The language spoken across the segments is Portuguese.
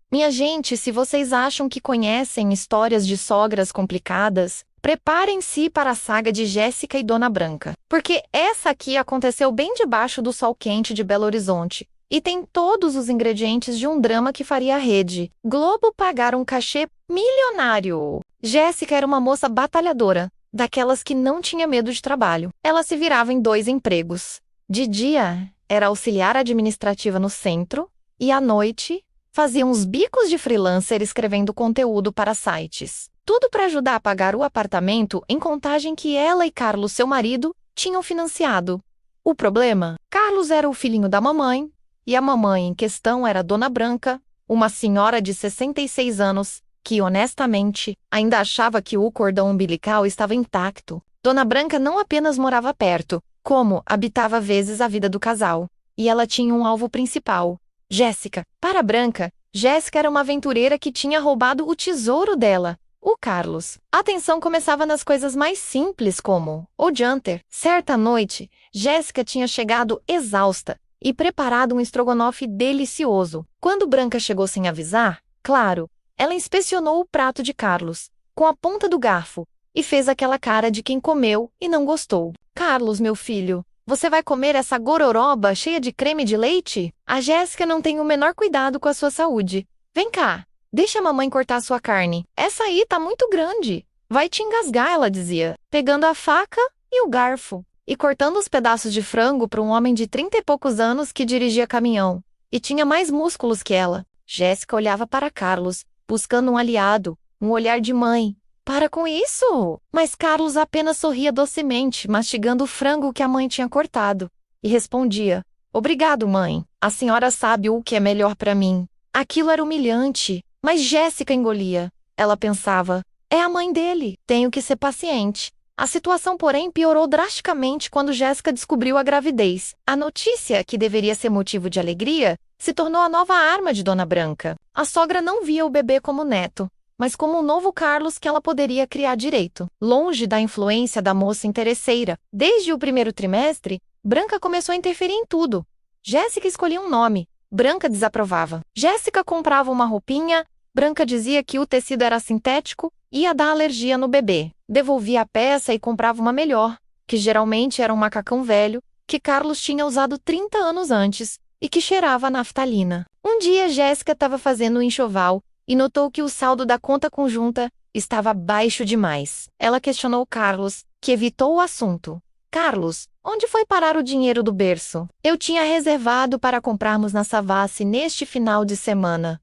Minha gente, se vocês acham que conhecem histórias de sogras complicadas, preparem-se para a saga de Jéssica e Dona Branca, porque essa aqui aconteceu bem debaixo do sol quente de Belo Horizonte e tem todos os ingredientes de um drama que faria a Rede Globo pagar um cachê milionário. Jéssica era uma moça batalhadora, daquelas que não tinha medo de trabalho. Ela se virava em 2 empregos. De dia, era auxiliar administrativa no centro, e à noite, fazia uns bicos de freelancer escrevendo conteúdo para sites. Tudo para ajudar a pagar o apartamento em Contagem que ela e Carlos, seu marido, tinham financiado. O problema? Carlos era o filhinho da mamãe, e a mamãe em questão era Dona Branca, uma senhora de 66 anos, que, honestamente, ainda achava que o cordão umbilical estava intacto. Dona Branca não apenas morava perto, como habitava vezes a vida do casal. E ela tinha um alvo principal: Jéssica. Para Branca, Jéssica era uma aventureira que tinha roubado o tesouro dela, o Carlos. A tensão começava nas coisas mais simples, como o jantar. Certa noite, Jéssica tinha chegado exausta e preparado um estrogonofe delicioso. Quando Branca chegou sem avisar, claro, ela inspecionou o prato de Carlos, com a ponta do garfo, e fez aquela cara de quem comeu e não gostou. Carlos, meu filho, você vai comer essa gororoba cheia de creme de leite? A Jéssica não tem o menor cuidado com a sua saúde. Vem cá, deixa a mamãe cortar sua carne. Essa aí tá muito grande. Vai te engasgar, ela dizia, pegando a faca e o garfo, e cortando os pedaços de frango para um homem de 30 e poucos anos que dirigia caminhão, e tinha mais músculos que ela. Jéssica olhava para Carlos, buscando um aliado, um olhar de mãe. Para com isso! Mas Carlos apenas sorria docemente, mastigando o frango que a mãe tinha cortado, e respondia: Obrigado, mãe. A senhora sabe o que é melhor para mim. Aquilo era humilhante, mas Jéssica engolia. Ela pensava: é a mãe dele, tenho que ser paciente. A situação, porém, piorou drasticamente quando Jéssica descobriu a gravidez. A notícia, que deveria ser motivo de alegria, se tornou a nova arma de Dona Branca. A sogra não via o bebê como neto, mas como um novo Carlos que ela poderia criar direito. Longe da influência da moça interesseira, desde o primeiro trimestre, Branca começou a interferir em tudo. Jéssica escolhia um nome, Branca desaprovava. Jéssica comprava uma roupinha, Branca dizia que o tecido era sintético, ia dar alergia no bebê. Devolvia a peça e comprava uma melhor, que geralmente era um macacão velho, que Carlos tinha usado 30 anos antes, e que cheirava a naftalina. Um dia Jéssica estava fazendo um enxoval e notou que o saldo da conta conjunta estava baixo demais. Ela questionou Carlos, que evitou o assunto. Carlos, onde foi parar o dinheiro do berço? Eu tinha reservado para comprarmos na Savassi neste final de semana.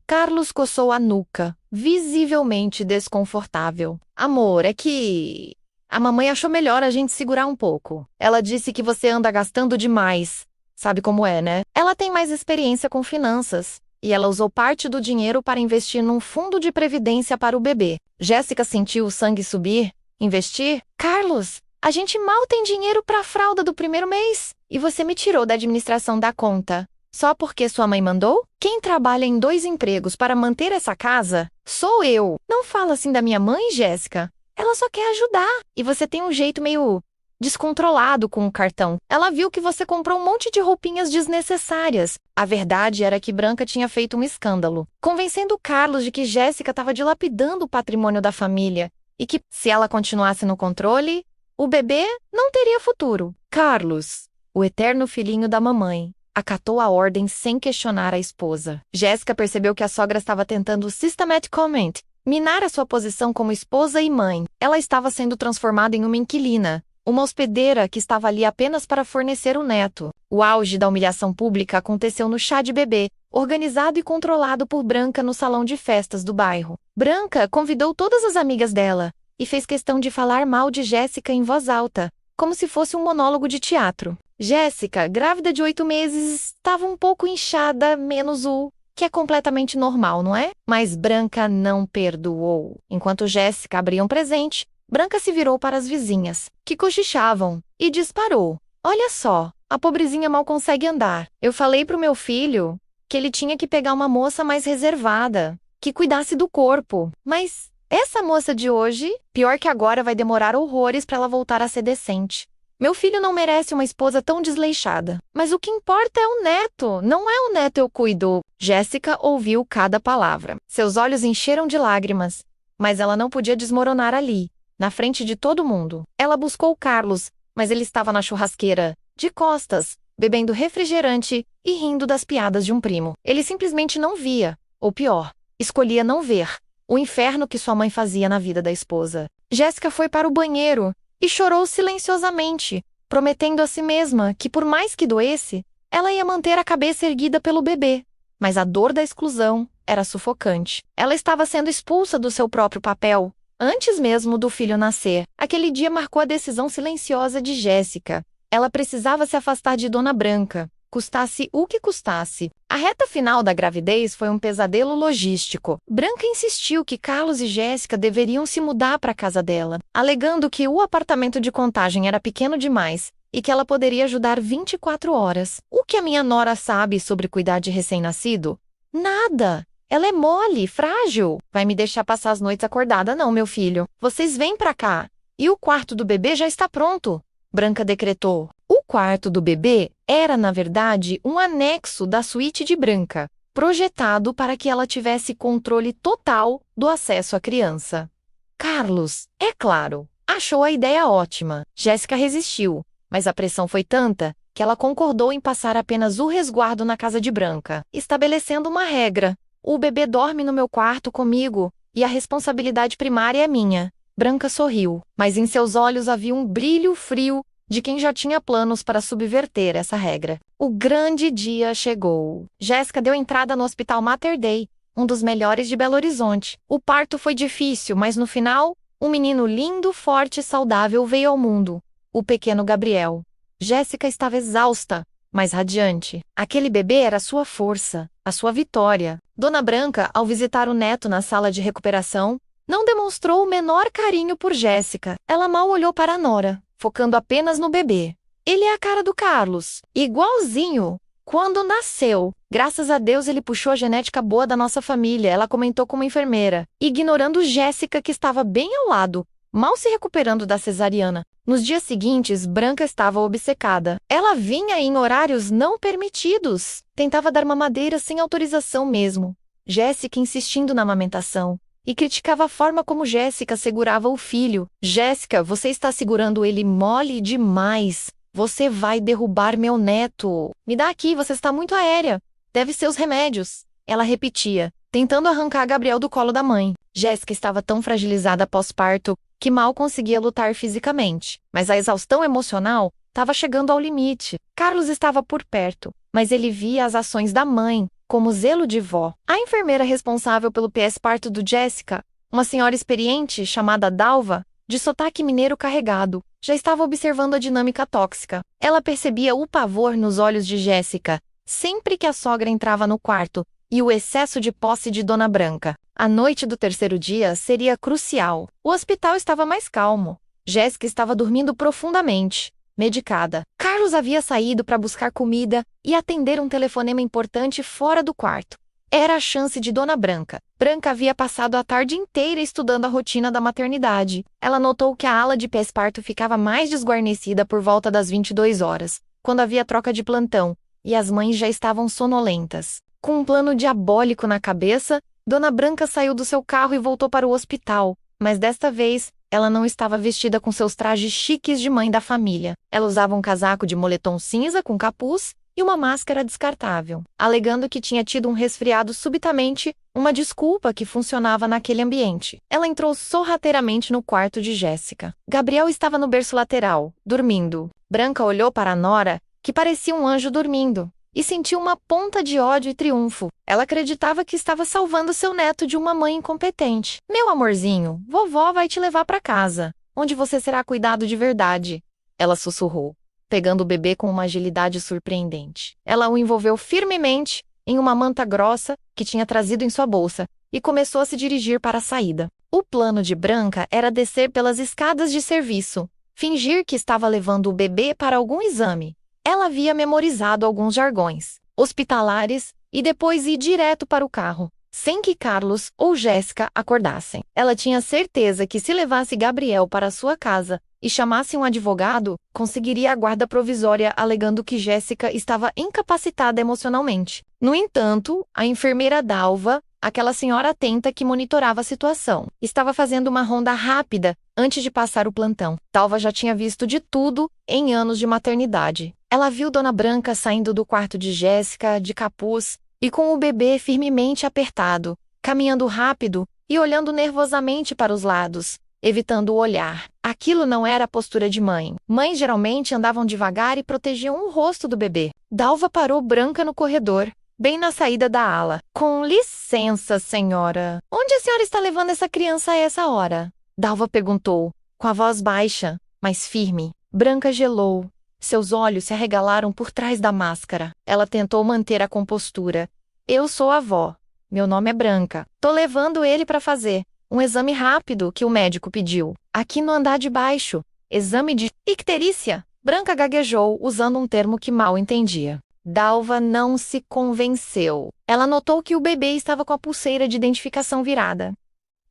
Carlos coçou a nuca, visivelmente desconfortável. Amor, é que a mamãe achou melhor a gente segurar um pouco. Ela disse que você anda gastando demais. Sabe como é, né? Ela tem mais experiência com finanças, e ela usou parte do dinheiro para investir num fundo de previdência para o bebê. Jéssica sentiu o sangue subir. Investir? Carlos, a gente mal tem dinheiro para a fralda do primeiro mês. E você me tirou da administração da conta. Só porque sua mãe mandou? Quem trabalha em 2 empregos para manter essa casa? Sou eu. Não fala assim da minha mãe, Jéssica. Ela só quer ajudar. E você tem um jeito meio descontrolado com o cartão. Ela viu que você comprou um monte de roupinhas desnecessárias. A verdade era que Branca tinha feito um escândalo, convencendo Carlos de que Jéssica estava dilapidando o patrimônio da família e que, se ela continuasse no controle, o bebê não teria futuro. Carlos, o eterno filhinho da mamãe, acatou a ordem sem questionar a esposa. Jéssica percebeu que a sogra estava tentando systematicamente minar a sua posição como esposa e mãe. Ela estava sendo transformada em uma inquilina, uma hospedeira que estava ali apenas para fornecer o neto. O auge da humilhação pública aconteceu no chá de bebê, organizado e controlado por Branca no salão de festas do bairro. Branca convidou todas as amigas dela e fez questão de falar mal de Jéssica em voz alta, como se fosse um monólogo de teatro. Jéssica, grávida de 8 meses, estava um pouco inchada, menos o que é completamente normal, não é? Mas Branca não perdoou. Enquanto Jéssica abria um presente, Branca se virou para as vizinhas, que cochichavam, e disparou. Olha só, a pobrezinha mal consegue andar. Eu falei pro meu filho que ele tinha que pegar uma moça mais reservada, que cuidasse do corpo. Mas essa moça de hoje, pior que agora vai demorar horrores para ela voltar a ser decente. Meu filho não merece uma esposa tão desleixada. Mas o que importa é o neto. Não é o neto eu cuido. Jéssica ouviu cada palavra. Seus olhos encheram de lágrimas. Mas ela não podia desmoronar ali, na frente de todo mundo. Ela buscou Carlos, mas ele estava na churrasqueira, de costas, bebendo refrigerante e rindo das piadas de um primo. Ele simplesmente não via, ou pior, escolhia não ver, o inferno que sua mãe fazia na vida da esposa. Jéssica foi para o banheiro e chorou silenciosamente, prometendo a si mesma que, por mais que doesse, ela ia manter a cabeça erguida pelo bebê. Mas a dor da exclusão era sufocante. Ela estava sendo expulsa do seu próprio papel, antes mesmo do filho nascer. Aquele dia marcou a decisão silenciosa de Jéssica. Ela precisava se afastar de Dona Branca, custasse o que custasse. A reta final da gravidez foi um pesadelo logístico. Branca insistiu que Carlos e Jéssica deveriam se mudar para a casa dela, alegando que o apartamento de Contagem era pequeno demais e que ela poderia ajudar 24 horas. O que a minha nora sabe sobre cuidar de recém-nascido? Nada! Ela é mole, frágil. Vai me deixar passar as noites acordada não, meu filho. Vocês vêm pra cá. E o quarto do bebê já está pronto, Branca decretou. O quarto do bebê era, na verdade, um anexo da suíte de Branca, projetado para que ela tivesse controle total do acesso à criança. Carlos, é claro, achou a ideia ótima. Jéssica resistiu, mas a pressão foi tanta que ela concordou em passar apenas o resguardo na casa de Branca, estabelecendo uma regra. O bebê dorme no meu quarto comigo, e a responsabilidade primária é minha. Branca sorriu, mas em seus olhos havia um brilho frio de quem já tinha planos para subverter essa regra. O grande dia chegou. Jéssica deu entrada no Hospital Mater Dei, um dos melhores de Belo Horizonte. O parto foi difícil, mas no final, um menino lindo, forte e saudável veio ao mundo. O pequeno Gabriel. Jéssica estava exausta, mas radiante. Aquele bebê era sua força, a sua vitória. Dona Branca, ao visitar o neto na sala de recuperação, não demonstrou o menor carinho por Jéssica. Ela mal olhou para a nora, focando apenas no bebê. Ele é a cara do Carlos, igualzinho. Quando nasceu, graças a Deus ele puxou a genética boa da nossa família, ela comentou como enfermeira, ignorando Jéssica que estava bem ao lado, mal se recuperando da cesariana. Nos dias seguintes, Branca estava obcecada. Ela vinha em horários não permitidos. Tentava dar mamadeira sem autorização mesmo. Jéssica insistindo na amamentação. E criticava a forma como Jéssica segurava o filho. Jéssica, você está segurando ele mole demais. Você vai derrubar meu neto. Me dá aqui, você está muito aérea. Deve ser os remédios. Ela repetia, tentando arrancar Gabriel do colo da mãe. Jéssica estava tão fragilizada pós-parto que mal conseguia lutar fisicamente, mas a exaustão emocional estava chegando ao limite. Carlos estava por perto, mas ele via as ações da mãe, como zelo de vó. A enfermeira responsável pelo PS-parto do Jéssica, uma senhora experiente chamada Dalva, de sotaque mineiro carregado, já estava observando a dinâmica tóxica. Ela percebia o pavor nos olhos de Jéssica, sempre que a sogra entrava no quarto, e o excesso de posse de Dona Branca. A noite do terceiro dia seria crucial. O hospital estava mais calmo. Jéssica estava dormindo profundamente, medicada. Carlos havia saído para buscar comida e atender um telefonema importante fora do quarto. Era a chance de Dona Branca. Branca havia passado a tarde inteira estudando a rotina da maternidade. Ela notou que a ala de pós-parto ficava mais desguarnecida por volta das 22 horas, quando havia troca de plantão, e as mães já estavam sonolentas. Com um plano diabólico na cabeça, Dona Branca saiu do seu carro e voltou para o hospital, mas desta vez, ela não estava vestida com seus trajes chiques de mãe da família. Ela usava um casaco de moletom cinza com capuz e uma máscara descartável, alegando que tinha tido um resfriado subitamente, uma desculpa que funcionava naquele ambiente. Ela entrou sorrateiramente no quarto de Jéssica. Gabriel estava no berço lateral, dormindo. Branca olhou para a nora, que parecia um anjo dormindo, e sentiu uma ponta de ódio e triunfo. Ela acreditava que estava salvando seu neto de uma mãe incompetente. Meu amorzinho, vovó vai te levar para casa, onde você será cuidado de verdade, ela sussurrou, pegando o bebê com uma agilidade surpreendente. Ela o envolveu firmemente em uma manta grossa que tinha trazido em sua bolsa e começou a se dirigir para a saída. O plano de Branca era descer pelas escadas de serviço, fingir que estava levando o bebê para algum exame. Ela havia memorizado alguns jargões hospitalares e depois ir direto para o carro, sem que Carlos ou Jéssica acordassem. Ela tinha certeza que se levasse Gabriel para sua casa, e chamasse um advogado, conseguiria a guarda provisória alegando que Jéssica estava incapacitada emocionalmente. No entanto, a enfermeira Dalva, aquela senhora atenta que monitorava a situação, estava fazendo uma ronda rápida antes de passar o plantão. Dalva já tinha visto de tudo em anos de maternidade. Ela viu Dona Branca saindo do quarto de Jéssica, de capuz, e com o bebê firmemente apertado, caminhando rápido e olhando nervosamente para os lados, evitando o olhar. Aquilo não era a postura de mãe. Mães geralmente andavam devagar e protegiam o rosto do bebê. Dalva parou Branca no corredor, bem na saída da ala. Com licença, senhora. Onde a senhora está levando essa criança a essa hora? Dalva perguntou, com a voz baixa, mas firme. Branca gelou. Seus olhos se arregalaram por trás da máscara. Ela tentou manter a compostura. Eu sou a avó. Meu nome é Branca. Tô levando ele para fazer um exame rápido que o médico pediu. Aqui no andar de baixo. Exame de icterícia. Branca gaguejou, usando um termo que mal entendia. Dalva não se convenceu. Ela notou que o bebê estava com a pulseira de identificação virada.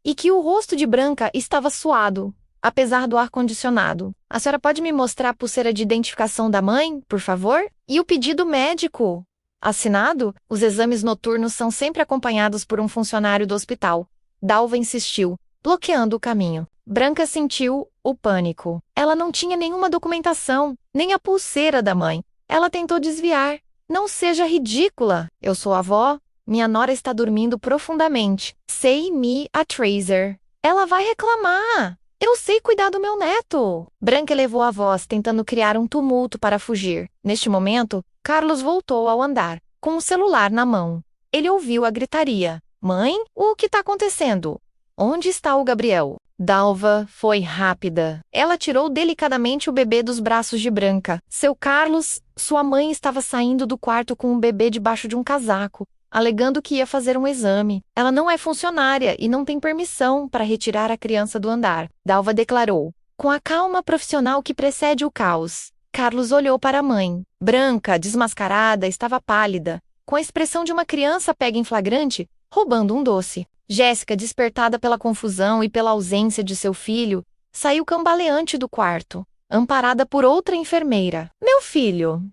E que o rosto de Branca estava suado, apesar do ar-condicionado. A senhora pode me mostrar a pulseira de identificação da mãe, por favor? E o pedido médico? Assinado? Os exames noturnos são sempre acompanhados por um funcionário do hospital. Dalva insistiu, bloqueando o caminho. Branca sentiu o pânico. Ela não tinha nenhuma documentação, nem a pulseira da mãe. Ela tentou desviar. Não seja ridícula. Eu sou a avó. Minha nora está dormindo profundamente. Say me a Tracer. Ela vai reclamar. Eu sei cuidar do meu neto. Branca elevou a voz, tentando criar um tumulto para fugir. Neste momento, Carlos voltou ao andar, com o celular na mão. Ele ouviu a gritaria. Mãe, o que está acontecendo? Onde está o Gabriel? Dalva foi rápida. Ela tirou delicadamente o bebê dos braços de Branca. Seu Carlos, sua mãe estava saindo do quarto com o bebê debaixo de um casaco, alegando que ia fazer um exame. Ela não é funcionária e não tem permissão para retirar a criança do andar, Dalva declarou, com a calma profissional que precede o caos. Carlos olhou para a mãe. Branca, desmascarada, estava pálida, com a expressão de uma criança pega em flagrante, roubando um doce. Jéssica, despertada pela confusão e pela ausência de seu filho, saiu cambaleante do quarto, amparada por outra enfermeira. Meu filho,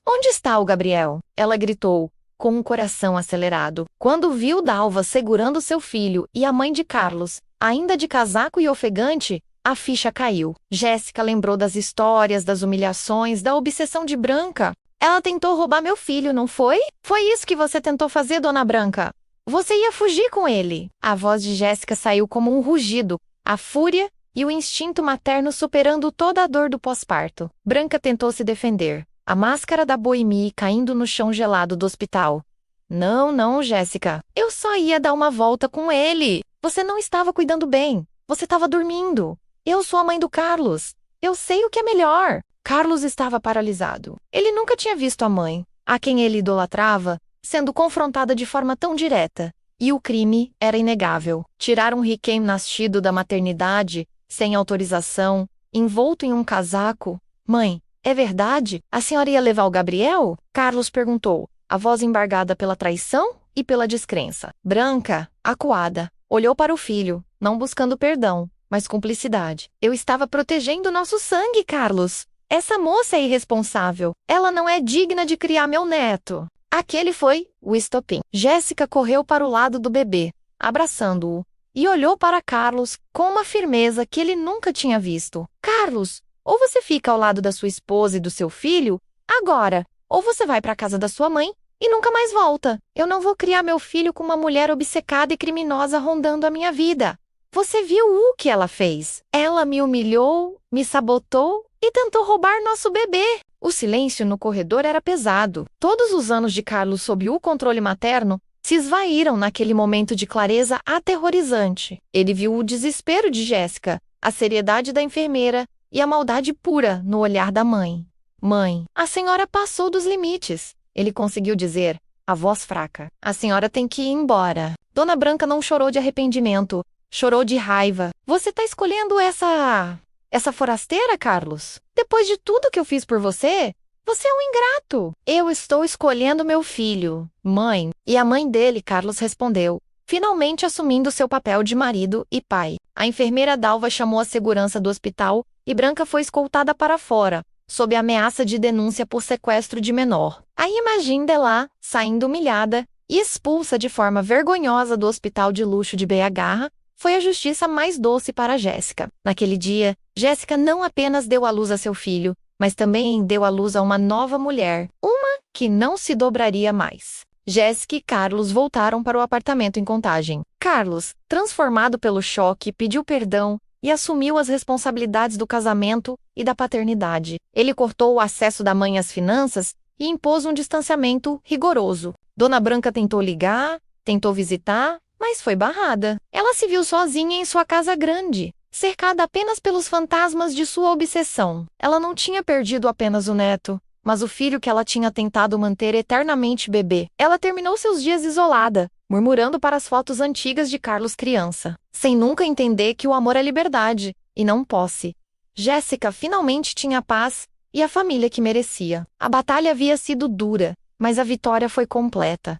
onde está o Gabriel? Ela gritou, com o coração acelerado. Quando viu Dalva segurando seu filho e a mãe de Carlos, ainda de casaco e ofegante, a ficha caiu. Jéssica lembrou das histórias, das humilhações, da obsessão de Branca. Ela tentou roubar meu filho, não foi? Foi isso que você tentou fazer, Dona Branca? Você ia fugir com ele. A voz de Jéssica saiu como um rugido, a fúria e o instinto materno superando toda a dor do pós-parto. Branca tentou se defender, a máscara da boemia caindo no chão gelado do hospital. Não, não, Jéssica. Eu só ia dar uma volta com ele. Você não estava cuidando bem. Você estava dormindo. Eu sou a mãe do Carlos. Eu sei o que é melhor. Carlos estava paralisado. Ele nunca tinha visto a mãe, a quem ele idolatrava, sendo confrontada de forma tão direta. E o crime era inegável. Tirar um recém-nascido da maternidade, sem autorização, envolto em um casaco. Mãe, é verdade? A senhora ia levar o Gabriel? Carlos perguntou, a voz embargada pela traição e pela descrença. Branca, acuada, olhou para o filho, não buscando perdão, mas cumplicidade. Eu estava protegendo nosso sangue, Carlos. Essa moça é irresponsável. Ela não é digna de criar meu neto. Aquele foi o estopim. Jéssica correu para o lado do bebê, abraçando-o, e olhou para Carlos com uma firmeza que ele nunca tinha visto. Carlos, ou você fica ao lado da sua esposa e do seu filho, agora, ou você vai para a casa da sua mãe e nunca mais volta. Eu não vou criar meu filho com uma mulher obcecada e criminosa rondando a minha vida. Você viu o que ela fez? Ela me humilhou, me sabotou e tentou roubar nosso bebê. O silêncio no corredor era pesado. Todos os anos de Carlos sob o controle materno se esvaíram naquele momento de clareza aterrorizante. Ele viu o desespero de Jéssica, a seriedade da enfermeira e a maldade pura no olhar da mãe. Mãe, a senhora passou dos limites. Ele conseguiu dizer, a voz fraca. A senhora tem que ir embora. Dona Branca não chorou de arrependimento. Chorou de raiva. Você está escolhendo essa forasteira, Carlos? Depois de tudo que eu fiz por você? Você é um ingrato. Eu estou escolhendo meu filho, mãe. E a mãe dele, Carlos respondeu, finalmente assumindo seu papel de marido e pai. A enfermeira Dalva chamou a segurança do hospital e Branca foi escoltada para fora, sob ameaça de denúncia por sequestro de menor. Aí Imagine lá, saindo humilhada e expulsa de forma vergonhosa do hospital de luxo de BH, foi a justiça mais doce para Jéssica. Naquele dia, Jéssica não apenas deu à luz a seu filho, mas também deu à luz a uma nova mulher, uma que não se dobraria mais. Jéssica e Carlos voltaram para o apartamento em Contagem. Carlos, transformado pelo choque, pediu perdão e assumiu as responsabilidades do casamento e da paternidade. Ele cortou o acesso da mãe às finanças e impôs um distanciamento rigoroso. Dona Branca tentou ligar, tentou visitar, mas foi barrada. Ela se viu sozinha em sua casa grande, cercada apenas pelos fantasmas de sua obsessão. Ela não tinha perdido apenas o neto, mas o filho que ela tinha tentado manter eternamente bebê. Ela terminou seus dias isolada, murmurando para as fotos antigas de Carlos criança, sem nunca entender que o amor é liberdade, e não posse. Jéssica finalmente tinha paz e a família que merecia. A batalha havia sido dura, mas a vitória foi completa.